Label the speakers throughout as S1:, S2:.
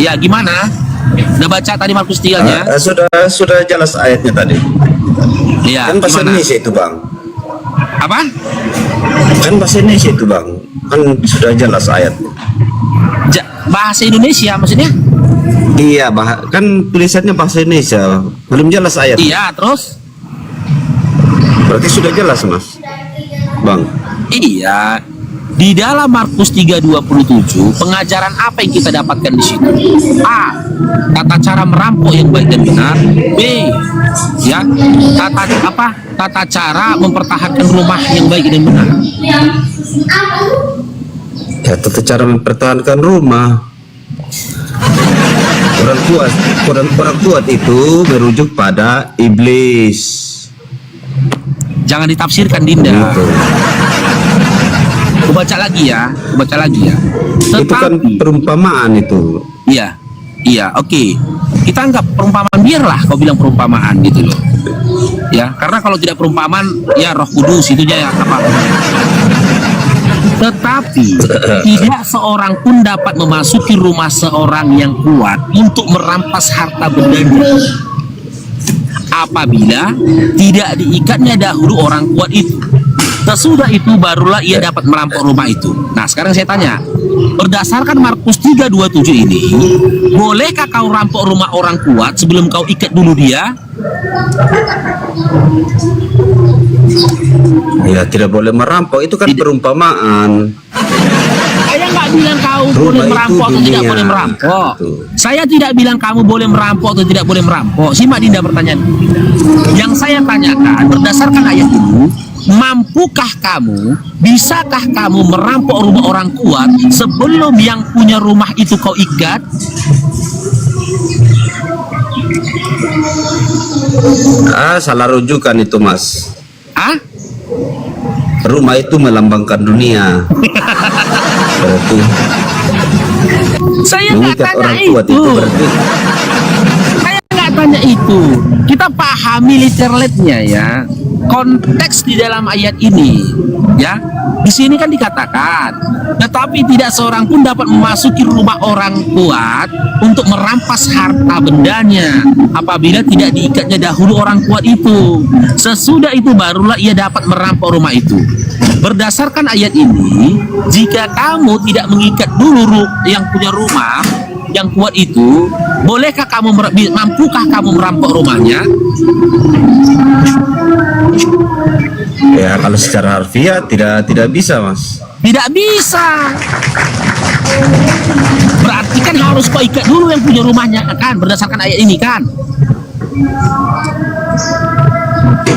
S1: Ya, gimana? Udah baca tadi Markus 3-nya?
S2: Sudah jelas ayatnya tadi.
S1: Iya,
S2: Kan bahasa
S1: gimana?
S2: Indonesia itu, Bang.
S1: Apa?
S2: Kan bahasa Indonesia itu, Bang. Kan sudah jelas ayatnya.
S1: Bahasa Indonesia maksudnya?
S2: Iya, kan tulisannya bahasa Indonesia. Belum jelas ayat.
S1: Iya, terus?
S2: Berarti sudah jelas, Mas. Bang.
S1: Iya. Di dalam Markus 3:27, pengajaran apa yang kita dapatkan di situ? A. Tata cara merampok yang baik dan benar. B. Ya, tata cara mempertahankan rumah yang baik dan benar.
S2: Ya, tata cara mempertahankan rumah. Orang kuat itu merujuk pada iblis.
S1: Jangan ditafsirkan, Dinda.
S2: Gitu.
S1: Aku baca lagi ya.
S2: Itu kan perumpamaan itu.
S1: Iya, oke. Kita anggap perumpamaan, biarlah kau bilang perumpamaan gitu loh. Ya, karena kalau tidak perumpamaan, ya Roh Kudus itu ya apa. Tetapi tidak seorang pun dapat memasuki rumah seorang yang kuat untuk merampas harta bendanya apabila tidak diikatnya dahulu orang kuat itu. Sesudah itu barulah ia dapat merampok rumah itu. Nah, sekarang saya tanya, berdasarkan Markus 3:27 ini, bolehkah kau rampok rumah orang kuat sebelum kau ikat dulu dia?
S2: Ya, tidak boleh merampok, itu kan perumpamaan.
S1: Saya nggak bilang kau
S2: Rumah
S1: boleh
S2: itu
S1: merampok atau
S2: dunia.
S1: tidak boleh merampok.
S2: Tuh.
S1: Saya tidak bilang kamu boleh merampok atau tidak boleh merampok. Simak, Dinda, pertanyaan. Yang saya tanyakan berdasarkan ayat ini, mampukah kamu, bisakah kamu merampok rumah orang kuat sebelum yang punya rumah itu kau ikat?
S2: Salah rujukan itu, Mas.
S1: Ah?
S2: Rumah itu melambangkan dunia. Berarti
S1: Saya nggak
S2: mengikat
S1: tanya
S2: orang kuat itu berarti.
S1: Saya nggak tanya itu. Kita pahami literalnya ya. Konteks di dalam ayat ini, ya. Di sini kan dikatakan, tetapi tidak seorang pun dapat memasuki rumah orang kuat untuk merampas harta bendanya apabila tidak diikatnya dahulu orang kuat itu. Sesudah itu barulah ia dapat merampok rumah itu. Berdasarkan ayat ini, jika kamu tidak mengikat dulu yang punya rumah yang kuat itu, bolehkah kamu mampukah kamu merampok rumahnya?
S2: Ya, kalau secara harfiah tidak bisa, Mas.
S1: Tidak bisa. Berarti kan harus kau ikat dulu yang punya rumahnya kan, berdasarkan ayat ini kan.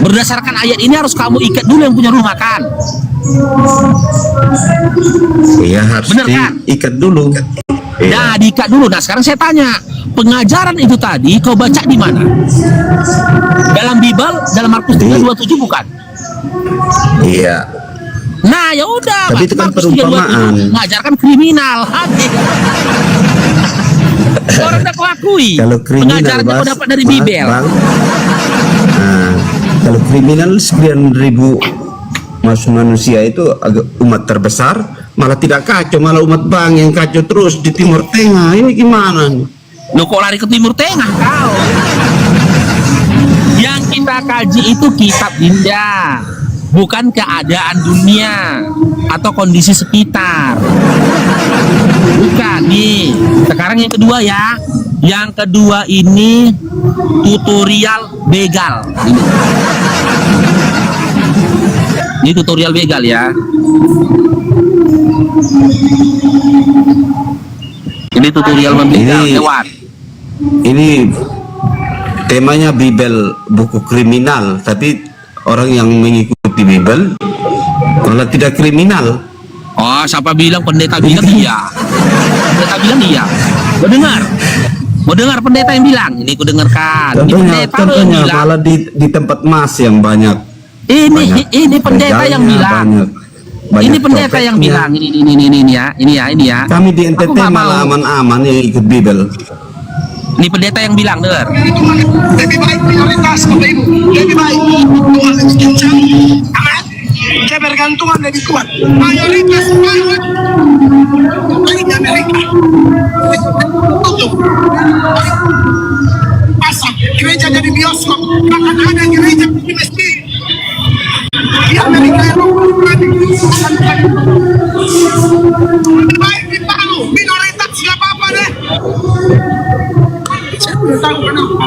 S1: Berdasarkan ayat ini harus kamu ikat dulu yang punya rumah kan.
S2: Iya, harus
S1: Bener kan?
S2: diikat dulu. Iya.
S1: Nah, diikat dulu. Nah, sekarang saya tanya, pengajaran itu tadi kau baca di mana? Dalam Bible, dalam Markus 3:27 bukan?
S2: Iya.
S1: Nah, ya udah.
S2: Tapi itu kan
S1: Markus 3:27
S2: perumpamaan.
S1: mengajarkan kriminal. Orang udah kau akui.
S2: Kalau kriminal,
S1: Pengajaran kau dapat dari Bible.
S2: Bang. Nah, kalau kriminal sekian ribu manusia itu agak umat terbesar, malah tidak kacau, malah umat Bang yang kacau terus di Timur Tengah. Ini gimana nih?
S1: Lo kok lari ke Timur Tengah kau? Yang kita kaji itu kitab Dinda, bukan keadaan dunia atau kondisi sekitar. Bukan nih. Sekarang yang kedua ya. Yang kedua ini tutorial begal. Ini tutorial begal ya. Ini tutorial membegal hewan.
S2: Ini temanya Bible, buku kriminal, tapi orang yang mengikuti Bible malah tidak kriminal.
S1: Oh, siapa bilang? Pendeta bilang iya. Pendeta bilang iya. Mau dengar pendeta yang bilang? Ini ku dengarkan. Ini pendeta yang
S2: Contohnya
S1: bilang.
S2: malah di tempat mas yang banyak.
S1: Ini pendeta yang bilang.
S2: Banyak
S1: Ini pendeta yang
S2: copetnya.
S1: bilang. Ini ya.
S2: Kami di
S1: Aku
S2: NTT
S1: nggak
S2: malah
S1: mau.
S2: aman-aman yang ikut Bible.
S1: Ini pendeta yang bilang, dengar.
S3: Lebih baik prioritas Bapak Ibu. Lebih baik Tuhan lebih kencang. Amin. Kebergantungan lebih kuat. Mayoritas di Amerika tutup. Pasang gereja jadi bioskop, bahkan ada gereja di masjid. Di Amerika lebih baik di Palu, minoritas nggak apa-apa deh. Saya tidak tahu kenapa.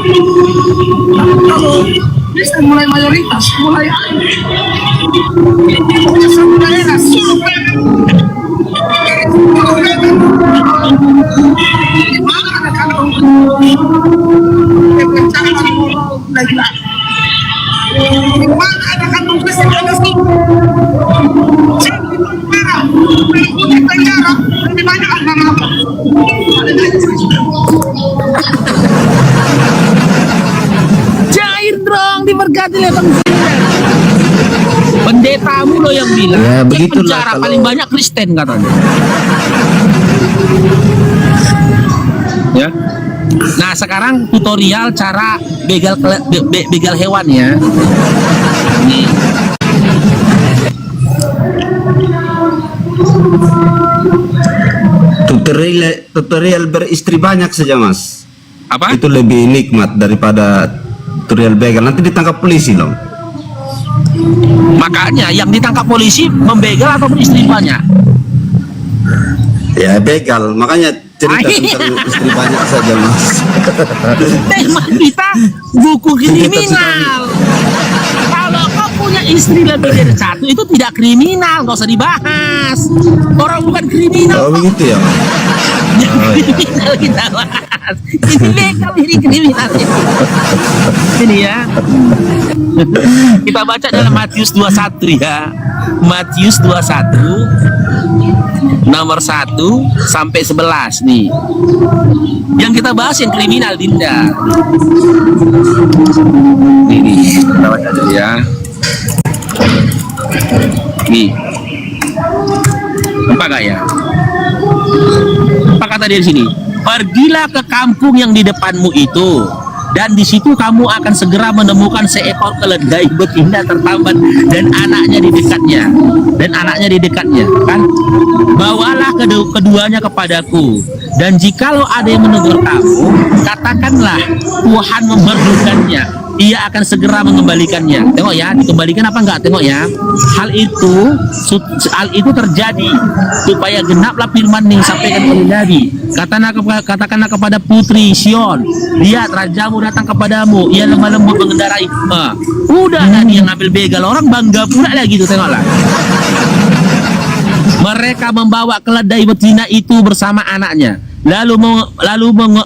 S3: Kalau Kristen mulai mayoritas, mulai punya satu daerah, survei. Mana ada kantong mana ada kantong Kristen ada sih? Merah, putih penjara, lebih banyak anak apa?
S1: Jair dong, diberkati oleh Bang Zidan. Pendetamu lo yang bilang
S2: Ya,
S1: yang
S2: begitulah
S1: penjara
S2: kalau-
S1: paling banyak Kristen katanya. Ya. Nah sekarang tutorial cara begal hewan ya. Nih.
S2: Tutorial beristri banyak saja mas.
S1: Apa?
S2: Itu lebih nikmat daripada tutorial begal. Nanti ditangkap polisi loh.
S1: Makanya yang ditangkap polisi membegal atau beristri banyak.
S2: Ya begal. Makanya cerita tentang istri banyak saja mas.
S1: Tema kita buku kriminal. Kalau kau punya istri lebih dari satu itu tidak kriminal, nggak usah dibahas. Orang bukan kriminal.
S2: Oh begitu ya.
S1: Yang kriminal kita bahas. Ini begal, ini kriminal. Ini ya. Kita baca dalam Matius 21 ya. Matius 21 nomor 1 sampai 11 nih. Yang kita bahas yang kriminal, Dinda. Ini kita baca dulu ya. Nih. Apa gak ya? Apa kata dia di sini? Pergilah ke kampung yang di depanmu itu, dan di situ kamu akan segera menemukan seekor keledai betina tertambat dan anaknya di dekatnya, kan? Bawalah keduanya kepadaku, dan jikalau ada yang menegur kamu, katakanlah Tuhan memerlukannya, ia akan segera mengembalikannya. Tengok ya, dikembalikan apa enggak? Tengok ya. Hal itu terjadi supaya genaplah firman yang disampaikan oleh Nabi. Katakanlah kepada putri Sion, lihat rajamu datang kepadamu, ia lemah lembut mengendarai. Udah tadi yang ngambil begal, orang bangga pula lagi tuh, tengoklah. Mereka membawa keledai betina itu bersama anaknya, lalu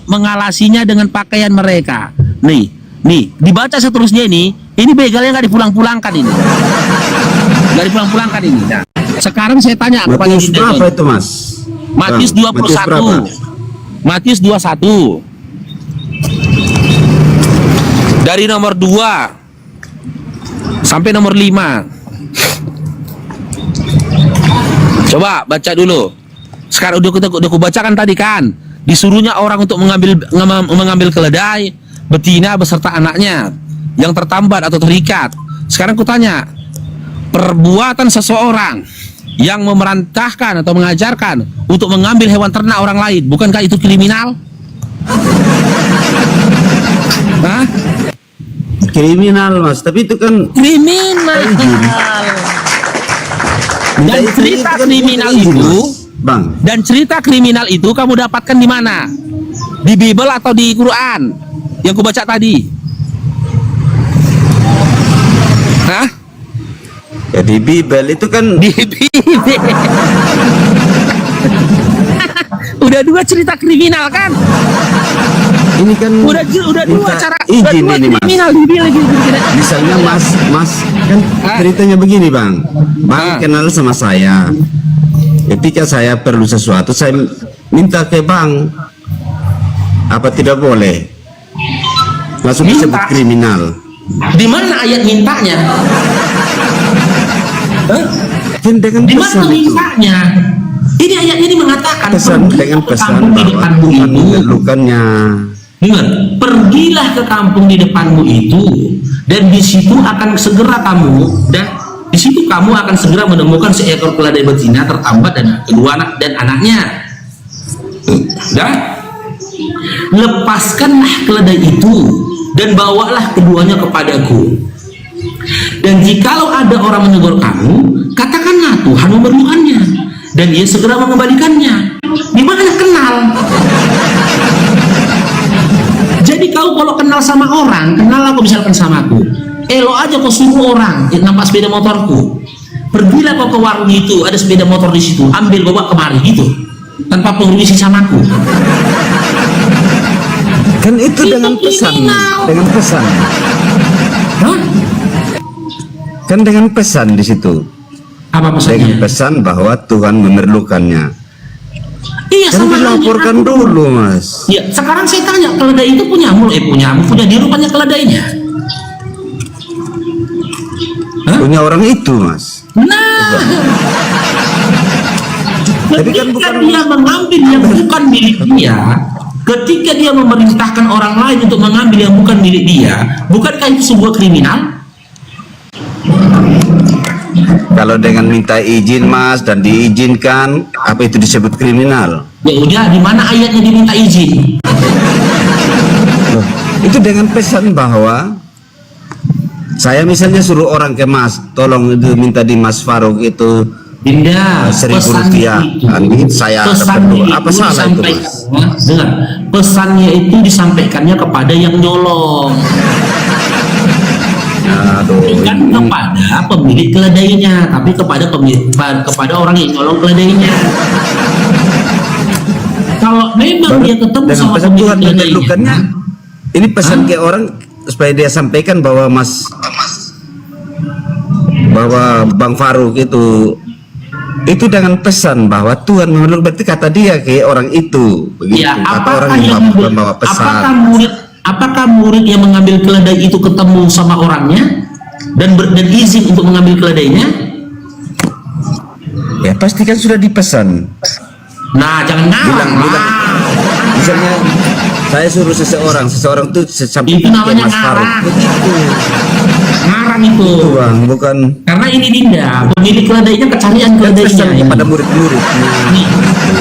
S1: mengalasinya dengan pakaian mereka. Nih, dibaca seterusnya ini begalnya nggak dipulang-pulangkan ini. Nggak dipulang-pulangkan ini. Nah, sekarang saya tanya kepada
S2: Matius
S1: Dinda
S2: berapa
S1: John.
S2: itu mas?
S1: Matius
S2: Bang,
S1: 21. Matius 21. Dari nomor 2 sampai nomor 5. Coba baca dulu. Sekarang udah kubacakan tadi kan. Disuruhnya orang untuk mengambil keledai betina beserta anaknya yang tertambat atau terikat. Sekarang kutanya, perbuatan seseorang yang memerintahkan atau mengajarkan untuk mengambil hewan ternak orang lain, bukankah itu kriminal? Hah?
S2: Kriminal mas, tapi itu kan
S1: Kriminal. Dan cerita kriminal itu,
S2: bang,
S1: dan cerita kriminal itu kamu dapatkan di mana? Di Bible atau di Quran? Yang ku baca tadi. Hah?
S2: ya di Bible itu kan
S1: Di Bible. Udah 2 cerita kriminal kan?
S2: ini kan
S1: Udah 2
S2: minta
S1: cara
S2: izin
S1: udah 2
S2: ini mas.
S1: kriminal di Bible lagi.
S2: Misalnya mas kan ceritanya begini bang, kenal sama saya. Ketika saya perlu sesuatu, saya minta ke bang, apa tidak boleh? Langsung
S1: Minta?
S2: disebut kriminal.
S1: Di mana ayat mintanya? Hah?
S2: Kan dengan
S1: Di mana
S2: pesan itu,
S1: mintanya? Ini ayat ini mengatakan
S2: pesan
S1: pergilah
S2: dengan
S1: ke
S2: pesan
S1: kampung di
S2: bahwa
S1: depanmu
S2: Tuhan
S1: itu.
S2: memerlukannya.
S1: Dengar, pergilah ke kampung di depanmu itu, dan di situ akan segera kamu akan segera menemukan seekor keledai betina tertambat dan kedua anak dan anaknya. Dah? lepaskanlah keledai itu dan bawalah keduanya kepadaku. Dan jikalau ada orang menegur kamu, katakanlah Tuhan memerlukannya, dan ia segera mengembalikannya. Di mana kenal? Jadi kalau kenal sama orang, kenal aku misalkan sama aku, elok aja kau suruh orang nampak sepeda motorku, pergilah kau ke warung itu, ada sepeda motor di situ, ambil bawa kemari gitu, tanpa permisi sama aku.
S2: Kan itu dengan pesan, dengan pesan.
S1: Hah?
S2: Kan dengan pesan di situ.
S1: Apa
S2: Dengan
S1: pesannya?
S2: pesan bahwa Tuhan memerlukannya.
S1: Iya,
S2: Kan
S1: sama halnya
S2: dilaporkan
S1: aku.
S2: dulu, Mas.
S1: Ya, sekarang saya tanya, keledai itu punyamu, punya di rupanya keledainya. Hah?
S2: Punya orang itu, Mas.
S1: Nah,
S2: Tapi kan
S1: ketika
S2: bukan-
S1: dia mengambil yang bukan milik dia, ketika dia memerintahkan orang lain untuk mengambil yang bukan milik dia, bukankah itu sebuah kriminal?
S2: Kalau dengan minta izin, Mas, dan diizinkan, apa itu disebut kriminal?
S1: Ya udah, di mana ayatnya diminta izin?
S2: Loh, itu dengan pesan bahwa saya misalnya suruh orang ke Mas, tolong itu minta di Mas Faruk itu
S1: Dinda,
S2: 1.000 rupiah. Saya ada perlu. Apa salah itu, Mas?
S1: Dengar, pesannya itu disampaikannya kepada yang nyolong,
S2: Aduh,
S1: bukan kepada pemilik keledainya, tapi kepada orang yang nyolong keledainya. Kalau memang dia ketemu
S2: dengan
S1: sama
S2: pesan
S1: pemilik
S2: Tuhan
S1: keledainya,
S2: memerlukannya. Ini pesan ke orang supaya dia sampaikan bahwa bahwa Bang Faruk itu dengan pesan bahwa Tuhan memerlukan, berarti kata dia ke orang itu begitu,
S1: ya,
S2: kata
S1: apakah
S2: orang yang
S1: yang
S2: membawa pesan.
S1: apakah murid yang mengambil keledai itu ketemu sama orangnya dan izin untuk mengambil keledainya?
S2: Ya pasti kan sudah dipesan.
S1: Nah, jangan ngarang
S2: Bilang,
S1: lah.
S2: misalnya saya suruh seseorang tuh sampai
S1: Itu namanya
S2: Mas Faruk
S1: ngarang.
S2: begitu.
S1: Ngarang itu.
S2: Bang, bukan
S1: Karena ini Dinda, pemilik keledainya kecarian keledainya.
S2: pesan
S1: Ini.
S2: kepada murid-murid.
S1: Nih,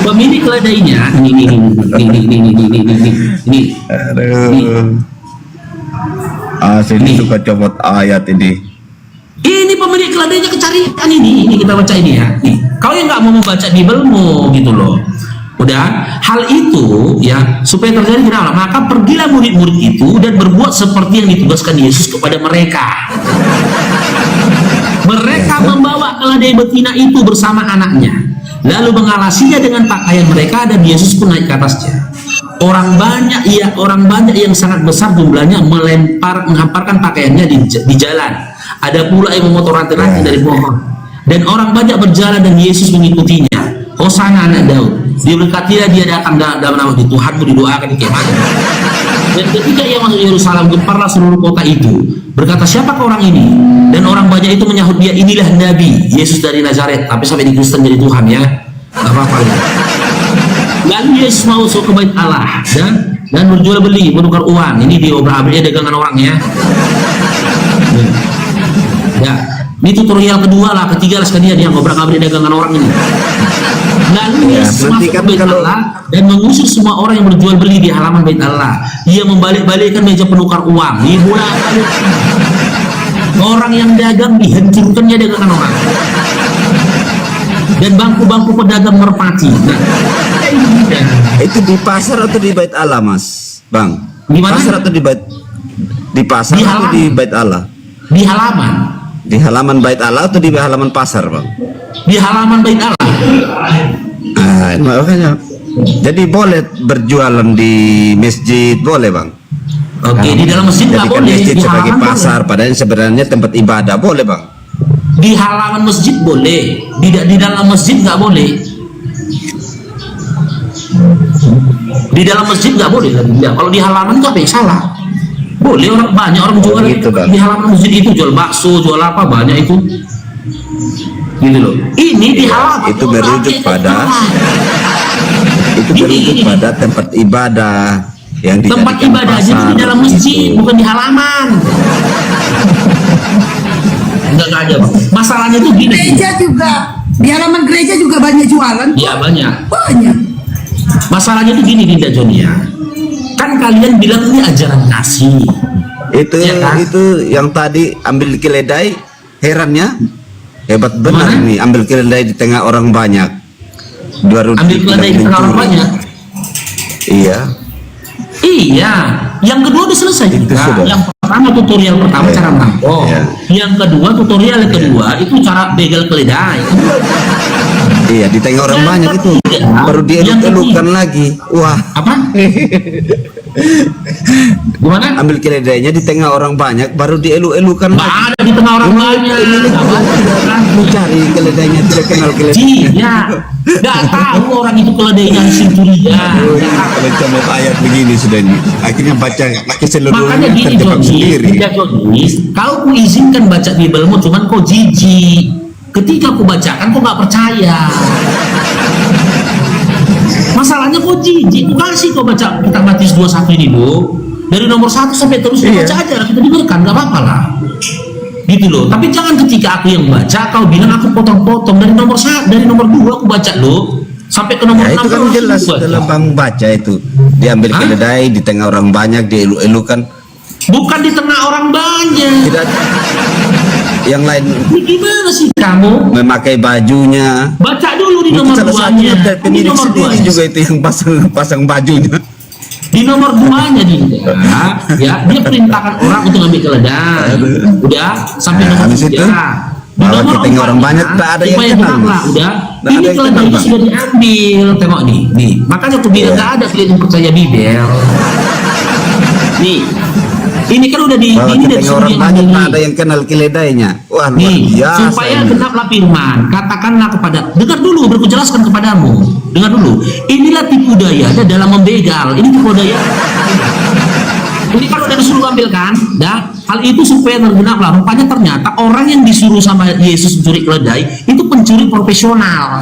S1: pemilik keledainya ini.
S2: Aduh. Sini suka comot ayat ini.
S1: Ini pemilik keledainya kecarian ini kita baca ini ya. Nih, kau yang nggak mau membaca Biblemu gitu loh. Udah, hal itu ya supaya terjadi kenapa? Maka pergilah murid-murid itu dan berbuat seperti yang ditugaskan Yesus kepada mereka. Mereka membawa keledai betina itu bersama anaknya, lalu mengalasinya dengan pakaian mereka, dan Yesus pun naik ke atasnya. Orang banyak yang sangat besar jumlahnya menghamparkan pakaiannya di jalan. Ada pula yang memotong ranting-ranting dari pohon. Dan orang banyak berjalan dan Yesus mengikutinya. Hosana anak Daud, diberkatilah dia datang dalam nama Tuhanmu, didoakan di kemah. Dan ketika ia masuk Yerusalem, gemparlah seluruh kota itu. Berkata, siapakah orang ini? Dan orang banyak itu menyahut dia, inilah Nabi Yesus dari Nazaret. Tapi sampai di Kristen jadi Tuhan ya, nggak apa-apa ya. Lalu Yesus masuk ke bait Allah dan berjual beli, menukar uang. Ini diobrak-abrik dagangan orang ya. Ya, ini tutorial kedua lah, ketiga lah sekalian yang obrak-abrik dagangan orang ini. Lalu Yesus masuk ke bait Allah dan mengusir semua orang yang berjual beli di halaman bait Allah. Ia membalik-balikkan meja penukar uang, dibolak-balik. Orang yang dagang dihancurkannya dagangan orang. Dan bangku-bangku pedagang merpati. Nah,
S2: itu di pasar atau di bait Allah, Mas? Bang,
S1: Di mana?
S2: pasar atau di pasar
S1: Di
S2: atau
S1: halaman.
S2: di bait Allah?
S1: di halaman.
S2: Di halaman bait Allah atau di halaman pasar, Bang?
S1: Di halaman bait Allah.
S2: Makanya. Jadi boleh berjualan di masjid, boleh, Bang?
S1: Oke, di dalam masjid nggak
S2: Jadikan
S1: boleh.
S2: masjid
S1: Di
S2: sebagai
S1: halaman
S2: pasar, padahal sebenarnya tempat ibadah, boleh, Bang?
S1: boleh. Di halaman masjid boleh. Di dalam masjid nggak boleh. Di dalam masjid nggak boleh. Ya, kalau di halaman itu apa yang salah? Boleh, banyak orang jual
S2: gitu, Bang.
S1: di halaman masjid itu, jual bakso, jual apa, banyak itu. Gitu loh. Ini di halaman.
S2: Itu merujuk pada pada tempat ibadah yang dijadikan
S1: tempat ibadah aja
S2: pasar,
S1: di dalam masjid,
S2: gitu.
S1: bukan di halaman. Enggak ada, Bang. Masalahnya tuh gini.
S4: Gereja juga, di halaman gereja juga banyak jualan.
S1: Iya, banyak.
S4: Banyak.
S1: Masalahnya tuh gini, Dinda Jonia. Kan kalian bilang ini ajaran kasih.
S2: Itu
S1: Iya kan?
S2: itu yang tadi ambil keledai, herannya hebat benar
S1: Mana?
S2: ini, ambil keledai di tengah orang banyak. Baru
S1: Ambil keledai di tengah orang
S2: mencuri.
S1: banyak.
S2: Iya.
S1: Iya, yang kedua udah selesai juga.
S2: sudah.
S1: Yang pertama tutorial pertama
S2: Iya.
S1: cara merampok.
S2: Iya.
S1: Yang kedua tutorial yang kedua itu cara begal keledai.
S2: Iya, di tengah orang
S1: Yang
S2: banyak itu.
S1: ketiga,
S2: Baru
S1: yang
S2: dieluk-elukan
S1: ketiga.
S2: lagi. Wah,
S1: Apa? Gimana?
S2: ambil keledainya di tengah orang banyak, baru dieluk-elukan
S1: Nggak
S2: lagi.
S1: ada di tengah orang banyak. Nggak ada.
S2: Mencari keledainya, tidak kenal keledainya.
S1: Iya, nggak tahu orang itu keledainya curian.
S2: Kalau comot ayat begini sudah ini, akhirnya baca keseluruhannya
S1: Makanya gini
S2: terjebak
S1: Joni,
S2: sendiri.
S1: tidak Joni, kalau ku izinkan baca Bibelmu cuman kau jijik. Ketika ku bacakan kau nggak percaya. Masalahnya kau jijik, ku kasih kau baca kitab Matius 21 ini Bu. Dari nomor 1 sampai terus kau
S2: Iya.
S1: baca aja, kita dengarkan, nggak apa-apa lah. Gitu loh. Tapi jangan ketika aku yang baca kau bilang aku potong-potong dari nomor 1, dari nomor 2 aku baca loh sampai ke nomor
S2: Ya
S1: 6
S2: itu kan
S1: aku
S2: jelas
S1: baca.
S2: dalam bang baca itu, diambil
S1: Hah?
S2: keledai di tengah orang banyak, dieluk-elukan,
S1: Bukan di tengah orang banyak.
S2: tidak yang lain
S1: Ini gimana sih kamu?
S2: memakai bajunya.
S1: Baca dulu di
S2: Mungkin
S1: nomor
S2: salah satunya
S1: 2-nya.
S2: dari
S1: Di
S2: pemilik
S1: nomor
S2: sendiri
S1: 2-nya.
S2: juga itu yang pasang bajunya.
S1: Di nomor 2-nya Dinda, ya dia perintahkan orang untuk ambil keledai. Udah sampai
S2: Nah,
S1: nomor
S2: habis
S1: 3.
S2: itu, bahwa kita tengah orang banyak, tak ada yang
S1: supaya
S2: kenal,
S1: genap lah,
S2: Mas.
S1: udah.
S2: Tak ada
S1: Ini
S2: yang
S1: keledai
S2: kenal,
S1: itu
S2: Bang.
S1: sudah diambil. Tengok nih. Makanya aku bilang
S2: Iya.
S1: nggak ada kalian yang percaya Bibel. Nih, ini kan udah di
S2: Bahwa
S1: ini
S2: kita
S1: dari
S2: tengah orang
S1: suri
S2: banyak,
S1: yang
S2: tak ada yang kenal keledainya. Wah, luar
S1: Nih,
S2: biasa
S1: supaya
S2: ini.
S1: genaplah firman, katakanlah kepada, dengar dulu, baru jelaskan kepadamu. Dengar dulu, inilah tipu daya dalam membegal. Ini tipu daya. Ini kan udah disuruh ambil kan, dah. Hal itu supaya tergenaplah. Rupanya ternyata orang yang disuruh sama Yesus mencuri keledai itu pencuri profesional.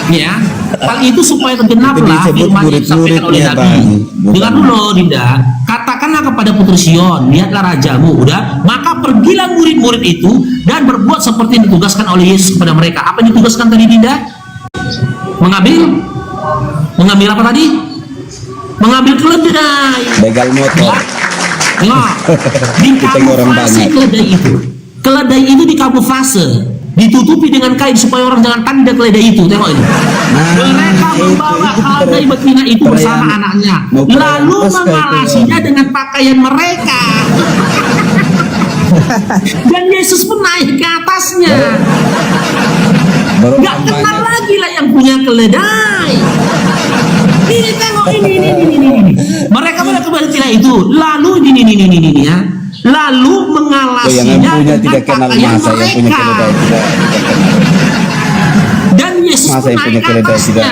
S1: Ya, hal itu supaya tergenaplah
S2: Itu disebut
S1: firman yang disampaikan oleh
S2: murid-muridnya,
S1: Nabi.
S2: Bang. Bukan.
S1: Dengar dulu, Dinda. Katakanlah kepada putri Sion, lihatlah rajamu, udah. Maka pergilah murid-murid itu dan berbuat seperti yang ditugaskan oleh Yesus kepada mereka. Apa yang ditugaskan tadi, Dinda? Mengambil apa tadi? Mengambil keledai.
S2: Begal motor.
S1: Nah, dikamuflase keledai itu dikamuflase, ditutupi dengan kain supaya orang jangan tanda keledai itu. Tengok ini. Mereka membawa keledai betina itu bersama anaknya, lalu mengalasinya dengan pakaian mereka. Dan Yesus pun naik ke atasnya. Gak kenal lagi lah yang punya keledai. Ini tengok ini. Mereka melakukan betina itu, lalu ini ya. Lalu
S2: Oh, yang
S1: mengalasinya
S2: punya
S1: dengan
S2: tidak kenal
S1: pakaian
S2: masa, yang punya
S1: mereka.
S2: keledai tidak kenal.
S1: Dan Yesus
S2: Masa
S1: pun
S2: yang punya
S1: naik ke
S2: keledai
S1: atasnya.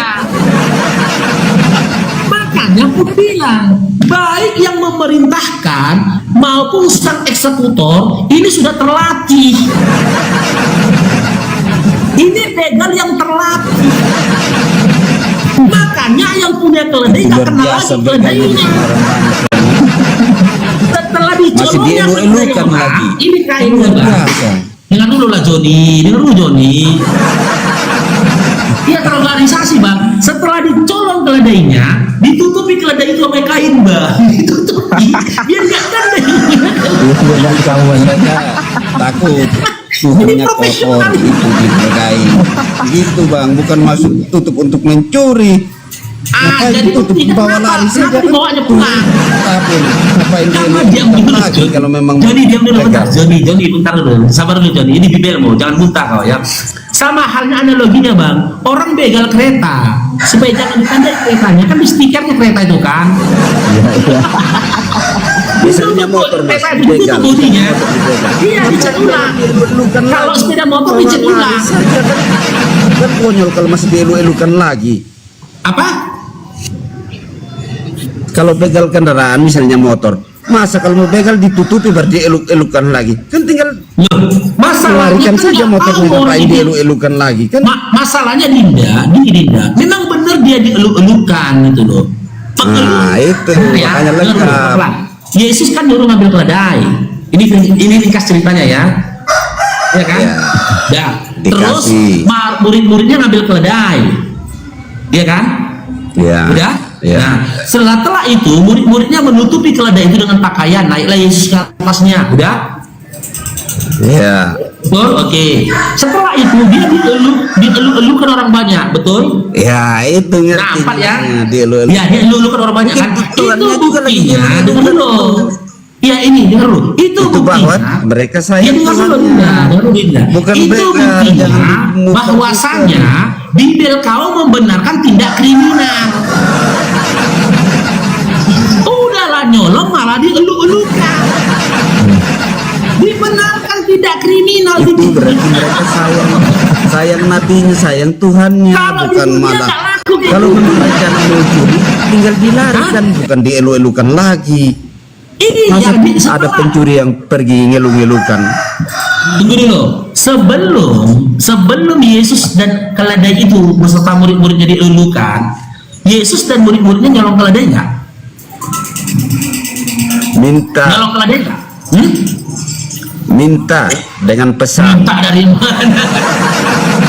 S1: Makanya aku bilang, baik yang memerintahkan maupun sang eksekutor ini sudah terlatih. Ini begal yang terlatih. Makanya yang punya keledai
S2: Itu
S1: gak
S2: luar
S1: kenal
S2: biasa
S1: lagi
S2: begalnya di
S1: keledainya.
S2: tengah orang banyak.
S1: Setelah
S2: Masih
S1: dicolongnya
S2: dieluk-elukan
S1: keledai
S2: lagi.
S1: orang, ini kainnya
S2: Luar
S1: Bang.
S2: biasa.
S1: Dengar dulu lah Joni, dengar dulu Joni. Dia terorganisasi Bang. Setelah dicolong keledainya, ditutupi keledai itu pakai kain Bang. Ditutupi, biar nggak tanda.
S2: Itu yang kamu saja takut Tuhannya kotor itu dipakai gitu bang, bukan masuk tutup untuk mencuri.
S1: Jadi
S2: tutup
S1: buktinya
S2: bawa
S1: kenapa?
S2: lari saja
S1: Kenapa
S2: kan.
S1: dibawanya pulang?
S2: Tapi ngapain dia
S1: Karena diam dulu
S2: lagi
S1: Joni.
S2: kalau memang
S1: Joni diam dulu bentar.
S2: legal.
S1: Joni bentar dulu. Sabar dulu Joni. Ini Bibelmu, jangan muntah kau ya. Sama halnya analoginya bang. Orang begal kereta supaya jangan ditandai keretanya kan di stikernya kereta itu kan.
S2: Biasanya motor mas
S1: kereta itu
S2: begal.
S1: ditutup bodinya.
S2: Motor dibegal.
S1: Iya dicek ulang.
S2: Dielu-elukan
S1: Kalau
S2: lagi.
S1: sepeda motor
S2: Bawa
S1: dicek
S2: lari
S1: ulang.
S2: saja kan. Kan konyol kalau masih dielu-elukan lagi.
S1: Apa?
S2: Kalau begal kendaraan misalnya motor, masa kalau mau begal ditutupi baru dieluk-elukan lagi, kan tinggal
S1: Loh, masalahnya
S2: larikan
S1: kan
S2: saja
S1: nggak
S2: motornya,
S1: tahu orang
S2: ngapain
S1: ini.
S2: dieluk-elukan lagi kan.
S1: Masalahnya Dinda, memang benar dia dieluk-elukan gitu loh.
S2: Nah, itu, makanya lengkap.
S1: pelan. Yesus kan nyuruh ngambil keledai. Ini ringkas ceritanya ya. Ya kan?
S2: Ya.
S1: Dah. Terus
S2: Dikasih.
S1: murid-muridnya ngambil keledai. Iya kan?
S2: Ya.
S1: Udah?
S2: Ya.
S1: Nah, setelah itu murid-muridnya menutupi keledai itu dengan pakaian, naiklah Yesus ke atasnya. Udah?
S2: Ya.
S1: Betul? Oke. Setelah itu dia dielu-elukan orang banyak, betul?
S2: Ya, itu ngerti.
S1: Nah, empat ya.
S2: Dia
S1: Ya, dia elukan orang banyak kan.
S2: Mungkin
S1: Itu
S2: Tuhannya juga lagi
S1: buktinya,
S2: ngeluh-ngeluh.
S1: dengar dulu. Ya ini dengar dulu. Itu
S2: bahwa
S1: buktinya.
S2: mereka
S1: Ya
S2: sayang
S1: dengar dulu.
S2: Tuhannya.
S1: Dengar dulu, Dinda.
S2: Bukan
S1: Itu
S2: mereka,
S1: buktinya
S2: jangan dimuka-muka.
S1: bahwasanya Bibel kau membenarkan tindak kriminal. Udahlah nyolong malah dielu-elukan. Dibenarkan tidak kriminal.
S2: Itu berarti mereka sayang nabinya, sayang Tuhannya,
S1: Kalau
S2: bukan
S1: di dunia
S2: malah.
S1: tak laku kayak
S2: Kalau
S1: gitu.
S2: memang rencana mau curi, tinggal dilarikan, bukan dielu-elukan lagi.
S1: Ini
S2: Masa
S1: yang
S2: ada pencuri yang pergi ngelu-ngelukan?
S1: Tunggu dulu. Sebelum Yesus dan keledai itu beserta murid-muridnya dielulukan, Yesus dan murid-muridnya nyolong keledai nggak?
S2: Minta,
S1: Nyolong keledai nggak?
S2: minta dengan pesan.
S1: Minta dari mana?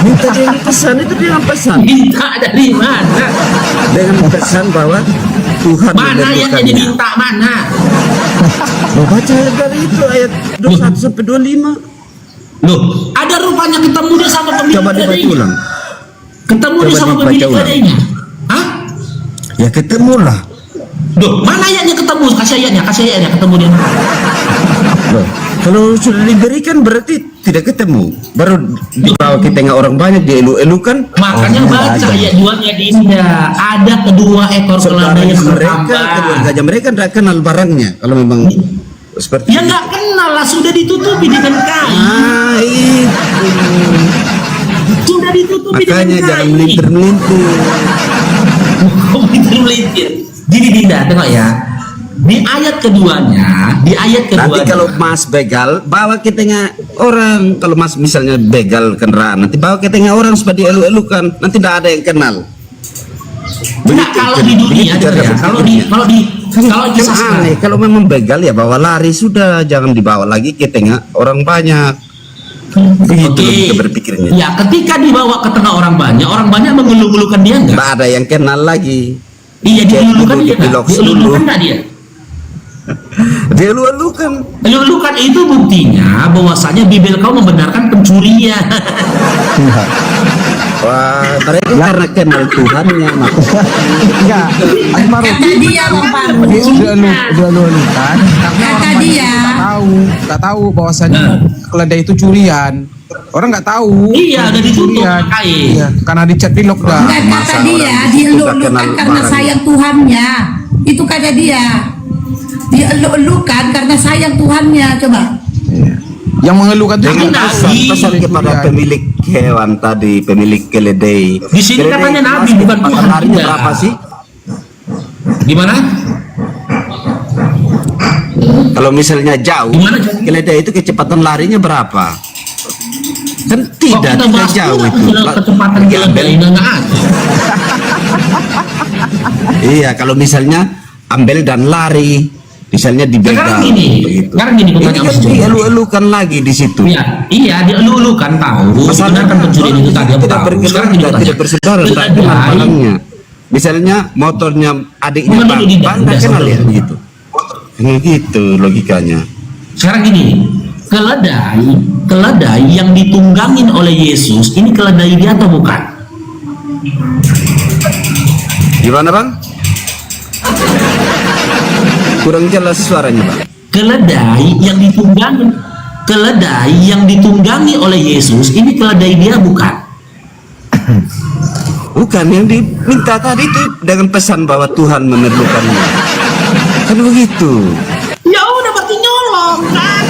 S2: Minta dengan pesan, itu dengan pesan.
S1: Minta dari mana?
S2: Dengan pesan bahwa Tuhan
S1: Mana yang jadi
S2: menentukannya.
S1: minta mana?
S2: Mau baca dari itu ayat 21 sampai 25.
S1: Loh, ada rupanya ketemu dia sama pemilik
S2: Coba dibaca
S1: keledainya.
S2: ulang.
S1: Ketemu dia
S2: Coba
S1: sama
S2: dibaca
S1: pemilik
S2: ulang.
S1: keledainya. Hah?
S2: Ya ketemulah.
S1: Loh, mana ayatnya ketemu? Kasih ayatnya ketemu dia.
S2: Loh, kalau sudah diberikan berarti tidak ketemu. Baru dibawa ke tengah orang banyak dielu-elukan.
S1: Makanya baca ayat 2-nya Dinda. Ada kedua ekor keledai yang
S2: Mereka,
S1: bertambah.
S2: kedua gajah mereka tidak kenal barangnya. Kalau memang seperti
S1: Ya nggak kenal lah, sudah ditutupi dengan kain.
S2: Ah, itu.
S1: Sudah ditutupi
S2: Makanya
S1: dengan kain.
S2: jangan melintir-melintir.
S1: Kok melintir-melintir? Gini Dinda, tengok ya. Di ayat keduanya,
S2: Nanti kalau Mas begal, bawa ke tengah orang. Kalau Mas misalnya begal kendaraan, nanti bawa ke tengah orang supaya dielu-elukan. Nanti tidak ada yang kenal.
S1: Nah, kalau di dunia,
S2: begitu cara
S1: ya, kalau di
S2: Kan
S1: kisah
S2: aneh, kalau memang begal ya bawa lari sudah, jangan dibawa lagi ke tengah orang banyak. Begitu logika berpikirnya.
S1: Ya, ketika dibawa ke tengah orang banyak mengeluh-elukan dia enggak?
S2: Tidak ada yang kenal lagi.
S1: Iya, dielulukan dia enggak?
S2: Di-lock dulu.
S1: Dielulukan enggak dia?
S2: Dia elu-elukan.
S1: Elulukan itu buktinya bahwasanya Bibel kau membenarkan pencurian.
S2: Wah, mereka karena kenal Tuhannya.
S5: Enggak, Akmaru
S4: Kata dia Bang Paru.
S5: dia udah lulukan karena
S4: Kata
S5: orang
S4: dia.
S5: nggak tahu bahwasanya keledai itu curian. Orang nggak tahu.
S1: Iya, udah ditutup
S5: Curian.
S1: kain.
S5: Iya, karena dicat di lockdown.
S4: Enggak, kata
S2: Masa
S4: dia
S2: orang di situ tak
S4: dielu-elukan
S2: kenal
S4: karena
S2: barang.
S4: sayang Tuhannya. Itu kata dia. Dielu-elukan karena sayang Tuhannya. Coba.
S5: Yang mengeluhkan itu
S1: Tapi
S2: Dengan
S1: Nabi.
S2: pesan kepada pemilik hewan tadi, pemilik keledai.
S1: Di sini
S2: Keledai
S1: katanya
S2: itu
S1: Nabi,
S2: Mas,
S1: bukan
S2: kecepatan
S1: Tuhan.
S2: larinya
S1: Tidak.
S2: berapa sih?
S1: Gimana?
S2: Kalau misalnya jauh,
S1: Gimana?
S2: keledai itu kecepatan larinya berapa? Kan
S1: Kok
S2: tidak,
S1: kita bahas
S2: jauh
S1: pula
S2: itu.
S1: kecepatan keledai enggak ada.
S2: Iya, kalau misalnya ambil dan lari, misalnya dibegal.
S1: Sekarang gini
S2: Ini
S1: pertanyaan
S2: kan
S1: Mas Joni.
S2: dielu-elukan lagi di situ.
S1: Iya, dielu-elukan tahu. Benarkan pencurian itu tadi aku
S2: tidak
S1: tahu. Sekarang gini
S2: berkeluarga, tidak bersaudara, tidak kenal
S1: keledai.
S2: barangnya. Misalnya motornya adiknya
S1: Bukan
S2: bang,
S1: dulu, tidak,
S2: bang
S1: tidak,
S2: tak kenal ya
S1: sebelum.
S2: gitu. Gitu logikanya.
S1: Sekarang gini, keledai yang ditunggangin oleh Yesus, ini keledai dia atau bukan?
S2: Gimana bang? Kurang jelas suaranya bang.
S1: Keledai yang ditunggangi oleh Yesus, ini keledai dia bukan?
S2: Bukan yang diminta tadi itu dengan pesan bahwa Tuhan memerlukannya. Kan begitu.
S1: Ya udah berarti nyolong, kan?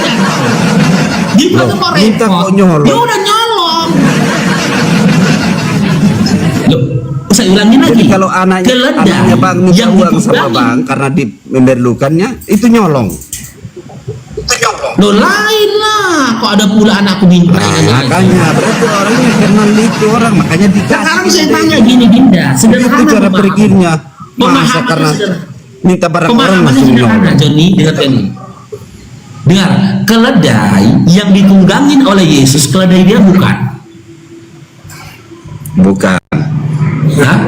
S1: Gimana
S2: Loh,
S1: kok
S2: minta
S1: repot?
S2: kok nyolong?
S1: Ya udah nyolong. Loh, saya ulangin lagi.
S2: Jadi kalau anaknya bang minta uang sama bang karena memerlukannya, itu nyolong.
S1: Loh lain lah, kok ada pula anakku minta.
S2: Nah, makanya berarti orangnya kenal itu orang, makanya dikasih.
S1: Sekarang saya tanya gini Dinda,
S2: Itu
S1: sederhana
S2: cara
S1: pemahaman.
S2: berpikirnya. Masa
S1: Pemahamannya
S2: karena
S1: sederhana.
S2: minta barang orang
S1: Pemahamannya
S2: langsung
S1: sederhana,
S2: nyolong.
S1: Joni, dengar ini. Dengar, keledai yang ditunggangin oleh Yesus, keledai dia bukan?
S2: Bukan.
S1: Hah?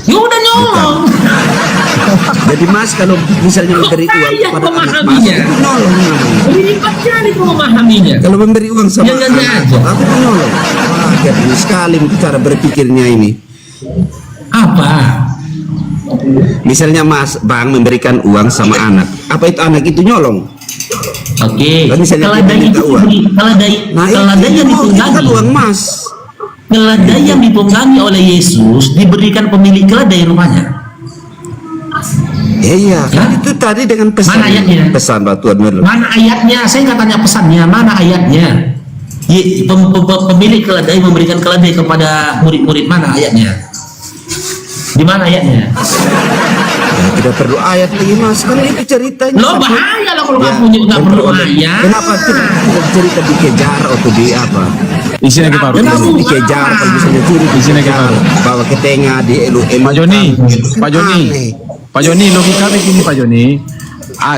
S1: Ya udah nyolong.
S2: Jadi Mas kalau misalnya memberi uang
S1: Payah
S2: kepada anak Mas
S1: memahaminya.
S2: itu nolong namanya.
S1: Lipat kali kau memahaminya.
S2: Kalau memberi uang sama
S1: Ya,
S2: anak
S1: aja.
S2: aku menolong. Wah, keren sekali cara berpikirnya ini.
S1: Apa?
S2: Misalnya Mas Bang memberikan uang sama anak, apa itu anak itu nyolong?
S1: Oke.
S2: Kan misalnya
S1: Keledai
S2: dia minta
S1: itu
S2: uang.
S1: keledai
S2: Nah,
S1: keledai yang
S2: itu kan
S1: ditunggangi.
S2: uang Mas.
S1: Keledai yang ditunggangi oleh Yesus diberikan pemilik keledai rumahnya.
S2: Iya, kan
S1: Ya.
S2: itu tadi dengan pesan
S1: Mana ayatnya?
S2: pesan Tuhan Merlin.
S1: Mana ayatnya? Saya nggak tanya pesannya. Mana ayatnya? Pemilik keledai memberikan keledai kepada murid-murid, mana ayatnya? Di mana ayatnya?
S2: Ya, tidak perlu ayat lagi Mas, kan itu ceritanya.
S1: Lo bahaya lah kalau nggak
S2: Ya,
S1: punya nggak perlu
S2: memperoleh.
S1: ayat.
S2: Kenapa tidak cerita dikejar atau di apa?
S5: Isi lagi Pak
S1: Kenapa?
S5: Rudi.
S2: Dikejar kalau misalnya curi
S5: Di sini kita.
S2: bawa ke tengah di elu
S5: Pak Joni, Pak Joni,
S2: Aneh.
S5: Pak Joni, logika begini Pak Joni.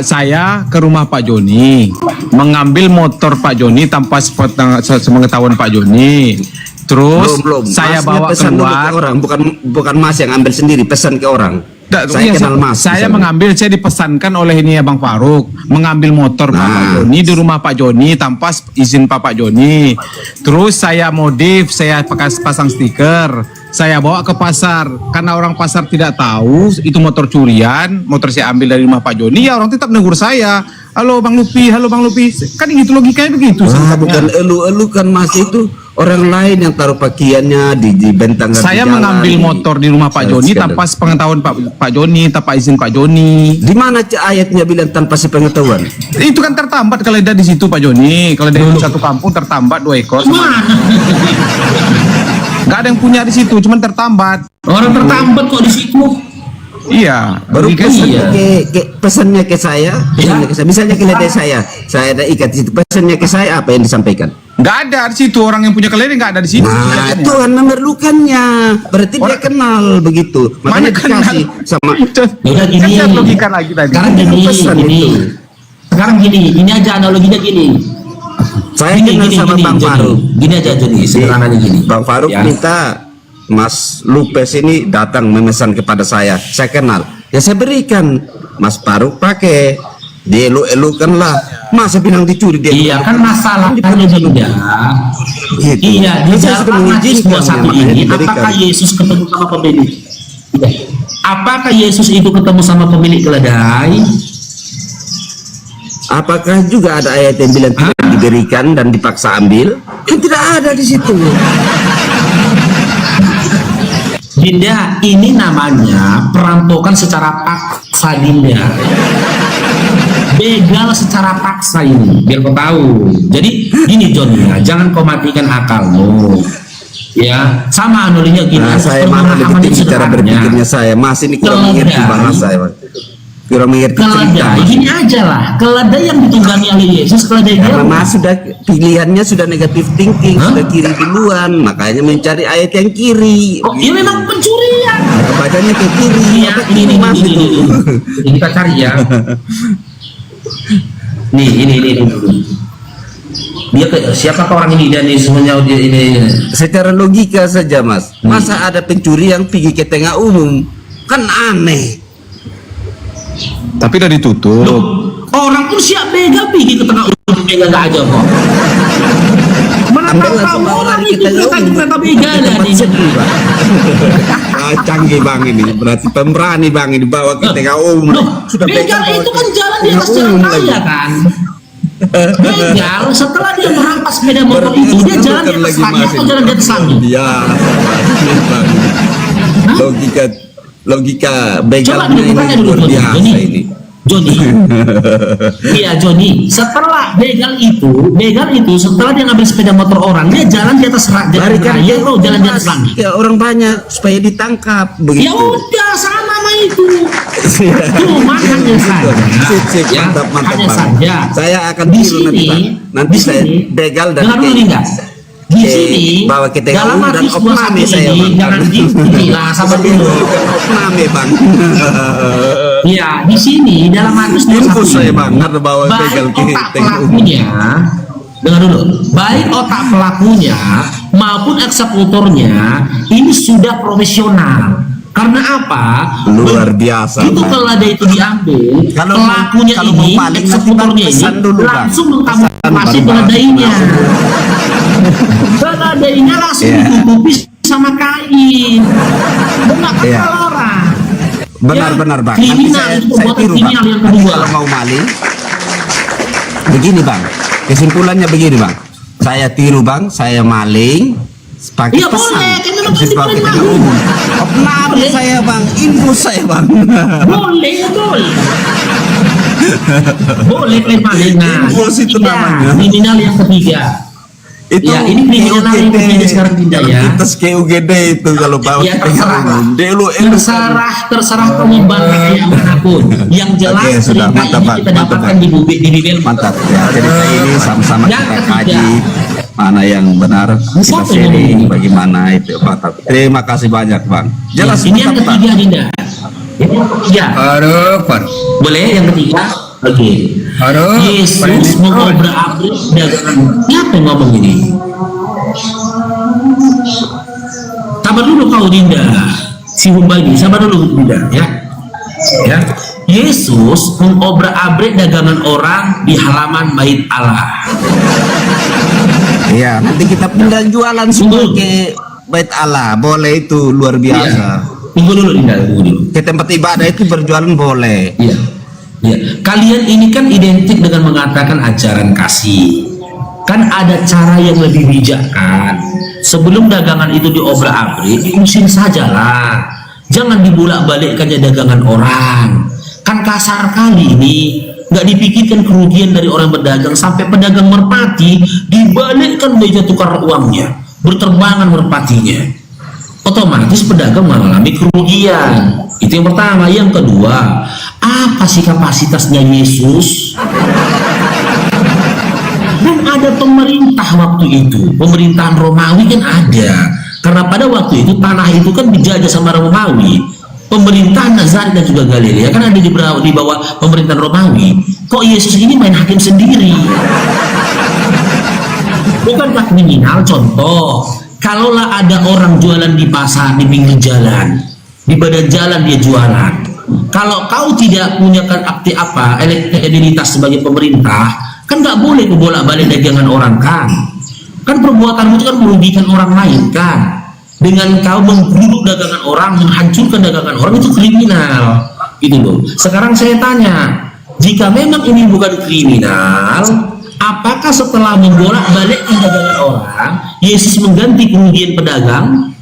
S5: Saya ke rumah Pak Joni, mengambil motor Pak Joni tanpa sepengetahuan Pak Joni. Terus
S2: belum.
S5: saya
S2: Masnya
S5: bawa
S2: pesan dulu ke
S5: keluar.
S2: orang, bukan Mas yang ambil sendiri, pesan ke orang. Saya
S5: Iya,
S2: kenal Mas.
S5: Saya
S2: misalnya.
S5: mengambil, saya dipesankan oleh ini Bang Faruk, mengambil motor Pak
S2: Nah.
S5: Joni di rumah Pak Joni tanpa izin Pak Joni. Terus saya modif, saya pasang stiker, saya bawa ke pasar. Karena orang pasar tidak tahu itu motor curian, motor saya ambil dari rumah Pak Joni, ya orang tetap negur saya. Halo Bang Lupi, halo Bang Lupi. Kan gitu logikanya begitu.
S2: Wah,
S5: sebenarnya.
S2: bukan elu kan Mas, itu orang lain yang taruh pakaiannya di bentang
S5: Saya mengambil motor di rumah Pak Joni tanpa sepengetahuan Pak Joni, tanpa izin Pak Joni.
S2: Di mana ayatnya bilang tanpa sepengetahuan?
S5: Itu kan tertambat keledai di situ Pak Joni. Keledai di satu kampung tertambat 2 ekor.
S1: Mana?
S5: Nggak ada yang punya di situ, cuman tertambat.
S1: Orang tertambat kok di situ.
S5: Iya.
S2: Baru
S5: logika
S2: pesan
S5: iya.
S2: pesannya ke saya, misalnya keledai saya ada ikat di situ, pesannya ke saya apa yang disampaikan?
S5: Nggak ada di situ, orang yang punya keledai nggak ada di situ.
S2: Nah, Tuhan memerlukannya, berarti dia kenal begitu,
S5: Mana
S2: makanya
S5: kenal?
S2: dikasih sama.
S1: Udah gini.
S5: Kan logika lagi tadi.
S1: Sekarang gini,
S2: Pesan
S1: gini.
S2: itu.
S1: Sekarang gini, ini aja analoginya gini.
S2: Saya kenal sama Bang
S1: Joni.
S2: Faruk.
S1: Gini aja Joni, sederhananya gini.
S2: Bang Faruk
S1: Ya.
S2: minta Mas Lupes ini datang memesan kepada saya kenal, ya saya berikan. Mas Faruk pakai, dielu-elukan lah. Masa bilang dicuri dia?
S1: Iya kan masalahnya Dinda.
S2: Gitu.
S1: Iya, di
S2: Saya sudah
S1: dalam Matius
S2: mengizinkan
S1: 21
S2: makanya
S1: ini,
S2: diberikan.
S1: apakah Yesus ketemu sama pemilik? Iya. Apakah Yesus itu ketemu sama pemilik keledai?
S2: Apakah juga ada ayat yang bilang tidak diberikan dan dipaksa ambil? Kan tidak ada di situ.
S1: Dinda, ini namanya perampokan secara paksa Dinda. Begal secara paksa ini, biar kau tahu. Jadi gini John ya, jangan kau matikan akalmu. Ya, sama anulinya gini.
S2: Nah, saya mana lebih tinggi cara berpikirnya saya. Mas ini kurang mengerti bahasa saya. Kurang mengerti cerita.
S1: Keledai, gini aja lah. Keledai yang ditunggangi oleh Yesus, keledai dia.
S2: Karena Mas sudah pilihannya sudah negatif thinking,
S1: Hah?
S2: sudah kiri duluan, makanya mencari ayat yang kiri.
S1: Oh, ini memang pencurian.
S2: Bacanya ke kiri.
S1: Iya,
S2: Apa
S1: ini
S2: Mas itu?
S1: Ini kita cari ya. Nih, ini. Dia siapakah orang ini dan semuanya dia ini?
S2: Secara logika saja Mas. Masa ada pencuri yang pergi ke tengah umum? Kan aneh.
S5: Tapi udah ditutup.
S1: Orang pun siap begal pergi ke tengah umum begal nggak aja kok. Mana
S2: Ambil
S1: tahu
S2: langsung bawa
S1: orang
S2: lari
S1: itu
S2: ke tengah umum.
S1: kereta begal
S2: Tempat
S1: ini.
S2: sepi, Pak. Canggih Bang ini. Berarti pemberani Bang ini bawa ke tengah umum.
S1: Loh,
S2: Sudah
S1: begal
S2: bawa
S1: itu
S2: ke
S1: kan jalan di
S2: tengah
S1: atas jalan
S2: umum
S1: raya
S2: lagi.
S1: kan. Begal setelah dia merampas sepeda motor itu dia jalan di atas langit atau jalan di atas langit?
S2: Iya. Bang. Logika
S1: Coba
S2: begalnya
S1: dulu
S2: ini
S1: tanya dulu
S2: luar biasa ini.
S1: Joni. Iya Joni. Setelah begal itu setelah dia ngambil sepeda motor orang, dia jalan di atas jalan
S2: Larikan
S1: raya
S2: dia,
S1: atau jalan di atas langit.
S2: Ya orang banyak supaya ditangkap
S1: Ya
S2: begitu.
S1: udah sama sama itu. Cuma hanya saja.
S2: Sip,
S1: Ya,
S2: mantap
S1: hanya
S2: Bang.
S1: saja.
S2: Saya akan
S1: di
S2: tiru nanti
S1: sini,
S2: Bang. Nanti
S1: di
S2: saya
S1: sini,
S2: begal dan
S1: dengar dulu nih enggak? Di sini
S2: bawa ke tengah
S1: dalam
S2: umum dan
S1: Matius
S2: opname
S1: 21
S2: saya
S1: ini
S2: Bang.
S1: jangan di lah sabar dulu.
S2: Opname Bang.
S1: Iya, di sini dalam Matius 21
S2: Infus saya
S1: ini,
S2: Bang, harus bawa
S1: baik
S2: begal ke
S1: otak
S2: tengah umum.
S1: pelakunya, dengar dulu, baik otak pelakunya maupun eksekutornya ini sudah profesional. Karena apa?
S2: Luar biasa,
S1: Itu
S2: Bang.
S1: kalau ada itu diambil,
S2: Kalau
S1: pelakunya
S2: kalau mau
S1: ini,
S2: paling nanti,
S1: eksekutornya
S2: Bang,
S1: ini
S2: pesan dulu, Bang.
S1: langsung
S2: Pesan
S1: mengkamuflasi
S2: baru, Bang.
S1: peladainya. Peladainya langsung
S2: Iya.
S1: ditutupi sama kain. Benar
S2: Iya.
S1: orang.
S2: Benar-benar, Bang. Nanti
S1: Kriminal
S2: saya
S1: itu perbuatan
S2: tiru, Bang.
S1: kriminal yang
S2: Nanti
S1: kedua.
S2: kalau mau maling, begini, Bang. Kesimpulannya begini, Bang. Saya tiru, Bang. Saya maling. Pakai
S1: Iya,
S2: pesan.
S1: boleh, kan memang
S2: Persis pakai
S1: kesimpulan
S2: tanda
S1: maling.
S2: umum. Oh, benar
S1: Boleh.
S2: saya, Bang. Info saya, Bang.
S1: Boleh, boleh. Boleh klaim maling. Nah,
S2: Impulsi itu
S1: ketiga,
S2: namanya.
S1: kriminal yang ketiga.
S2: Itu
S1: Ya, ini kriminal yang terjadi sekarang, Dinda, ya.
S2: Kita ke UGD itu kalau bawa
S1: Ya,
S2: kita
S1: terserah.
S2: dulu
S1: terserah kamu bantah kayak manapun. Yang jelas
S2: Oke, sudah.
S1: cerita
S2: Mantap,
S1: ini
S2: Bang.
S1: kita
S2: Mantap,
S1: dapatkan
S2: Bang.
S1: di Bibel.
S2: Mantap ya, cerita ini sama-sama
S1: Yang
S2: kita
S1: ketiga.
S2: kaji mana yang benar, kita
S1: Siapa yang
S2: sharing
S1: ngomong?
S2: bagaimana itu. Mantap. Terima kasih banyak, Bang. Jelas,
S1: Ini yang
S2: mantap, Bang.
S1: ketiga, Dinda. Ini yang ketiga.
S6: Aduh, Pak.
S1: Boleh yang ketiga? Oke.
S6: Aduh,
S1: Yesus mengobrak-abrik dagangan. Siapa yang ngomong ini? Sabar dulu kau, Dinda. Si Humbagi, sabar dulu, Dinda, ya. Ya. Yesus mengobrak-abrik dagangan orang di halaman bait Allah.
S2: Iya, nanti kita pindah jualan semua
S1: Tunggu.
S2: ke bait Allah. Boleh itu, luar biasa.
S1: Iya. Tunggu dulu, Dinda, tunggu dulu.
S2: Ke tempat ibadah itu berjualan boleh.
S1: Iya. Ya, kalian ini kan identik dengan mengatakan ajaran kasih. Kan ada cara yang lebih bijak kan. Sebelum dagangan itu diobrak-abrik, diusir sajalah. Jangan dibulak-balikkannya dagangan orang. Kan kasar kali ini, nggak dipikirkan kerugian dari orang berdagang sampai pedagang merpati dibalikkan meja tukar uangnya, berterbangan merpatinya. Otomatis pedagang mengalami kerugian. Itu yang pertama. Yang kedua, apa sih kapasitasnya Yesus? Dan ada pemerintah waktu itu, pemerintahan Romawi kan ada. Karena pada waktu itu tanah itu kan dijajah sama Romawi. Pemerintahan Nazaret dan juga Galilea kan ada di bawah pemerintahan Romawi. Kok Yesus ini main hakim sendiri? Bukankah kriminal? Contoh, kalaulah ada orang jualan di pasar, di pinggir jalan, di badan jalan dia jualan. Kalau kau tidak punya akte apa, elektabilitas sebagai pemerintah, kan nggak boleh bolak-balik dagangan orang kan. Kan perbuatanmu itu kan merugikan orang lain kan. Dengan kau menggeruduk dagangan orang, menghancurkan dagangan orang, itu kriminal. Gitu loh. Sekarang saya tanya, jika memang ini bukan kriminal, apakah setelah membolak-balikkan dagangan orang, Yesus mengganti kerugian pedagang?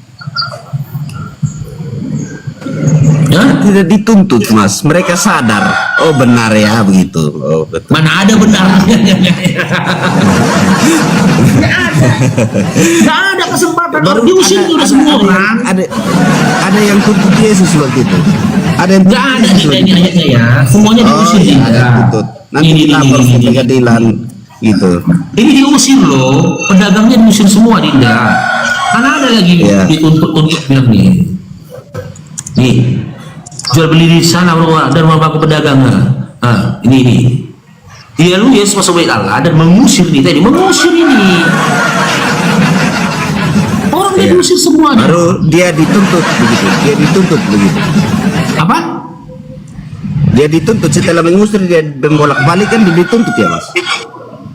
S1: Hah?
S2: Tidak dituntut, Mas. Mereka sadar. Oh, benar ya begitu. Oh, betul.
S1: Mana ada benarnya? Nggak ada kesempatan. Baru diusir itu udah semua orang.
S2: Ada yang tuntut Yesus waktu itu. Ada yang
S1: Nggak ada di ini ayatnya ya. Semuanya diusir
S2: iya,
S1: ya.
S2: ada yang tuntut. Nanti dilapor ke pengadilan gitu.
S1: Ini diusir loh. Pedagangnya diusir semua, Dinda. Karena ada lagi
S2: Iya.
S1: dituntut bilang nih. Nih, jual beli di sana dan membaku pedagangan. Ah, ini. Dia lu Yesus masuk bait Allah dan mengusir nih tadi, mengusir ini. Orang dia
S2: Iya.
S1: diusir semuanya.
S2: Baru dia dituntut begitu. Dia dituntut begitu.
S1: Apa?
S2: Dia dituntut setelah mengusir, dia bolak-balik kan dia dituntut ya, Mas.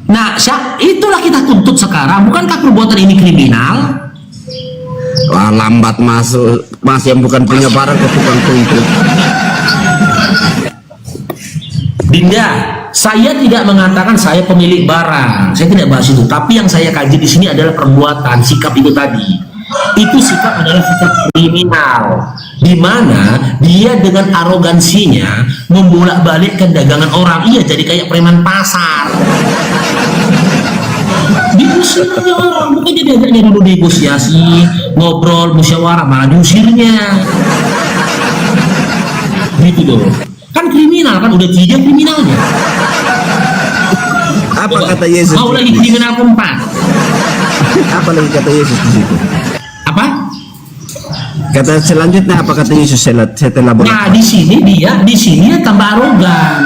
S1: Nah, itulah kita tuntut sekarang. Bukankah perbuatan ini kriminal?
S2: Wah, lambat masuk, Mas, yang bukan punya barang ke tukang tuntut.
S1: Dinda, saya tidak mengatakan saya pemilik barang. Saya tidak bahas itu. Tapi yang saya kaji di sini adalah perbuatan, sikap itu tadi. Itu sikap adalah sikap kriminal, di mana dia dengan arogansinya membolak-balikkan dagangan orang. Iya, jadi kayak preman pasar. Diusirnya orang, bukan dia diajaknya dulu negosiasi, ngobrol, musyawarah, malah diusirnya. Gitu loh. Kan kriminal kan, udah 3 kriminalnya.
S2: Apa kata Yesus?
S1: Mau lagi kriminal keempat.
S2: Apa lagi kata Yesus di situ?
S1: Apa?
S2: Kata selanjutnya apa kata Yesus setelah bolak?
S1: Nah, di sini dia tambah arogan.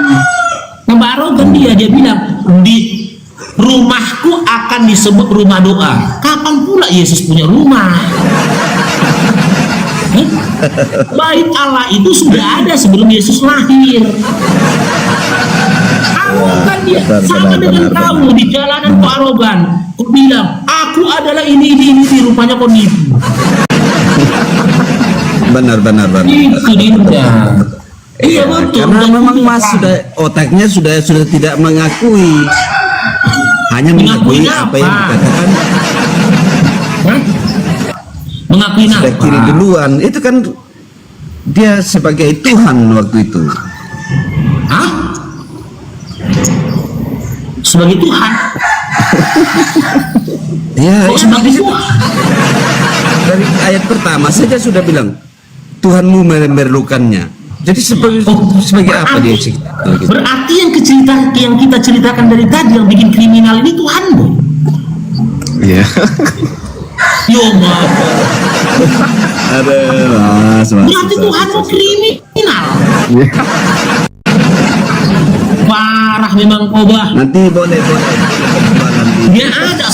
S1: Tambah arogan dia bilang di rumahku akan disebut rumah doa. Kapan pula Yesus punya rumah? Hah? Bait Allah itu sudah ada sebelum Yesus lahir. Kamu kan dia sama dengan kamu di jalanan kok arogan. Kau bilang, aku adalah ini, rupanya kau nipu.
S2: Benar.
S1: Itu dia. Iya betul.
S2: Karena memang Mas sudah otaknya sudah tidak mengakui, hanya mengakui apa yang dikatakan.
S1: Hah? Mengakui
S2: Sudah
S1: apa?
S2: kiri duluan. Itu kan dia sebagai Tuhan waktu itu.
S1: Hah? Sebagai Tuhan?
S2: Ya,
S1: Kok sebagai Tuhan?
S2: dari ayat pertama saja sudah bilang Tuhanmu memerlukannya. Jadi sebagai apa dia sih?
S1: Berarti yang kita ceritakan dari tadi yang bikin kriminal ini Tuhanmu.
S2: Iya.
S1: Yo maaf.
S2: Ada Mas.
S1: Berarti Tuhanmu kriminal. Parah memang kau bah.
S2: Nanti boleh.
S1: Dia ada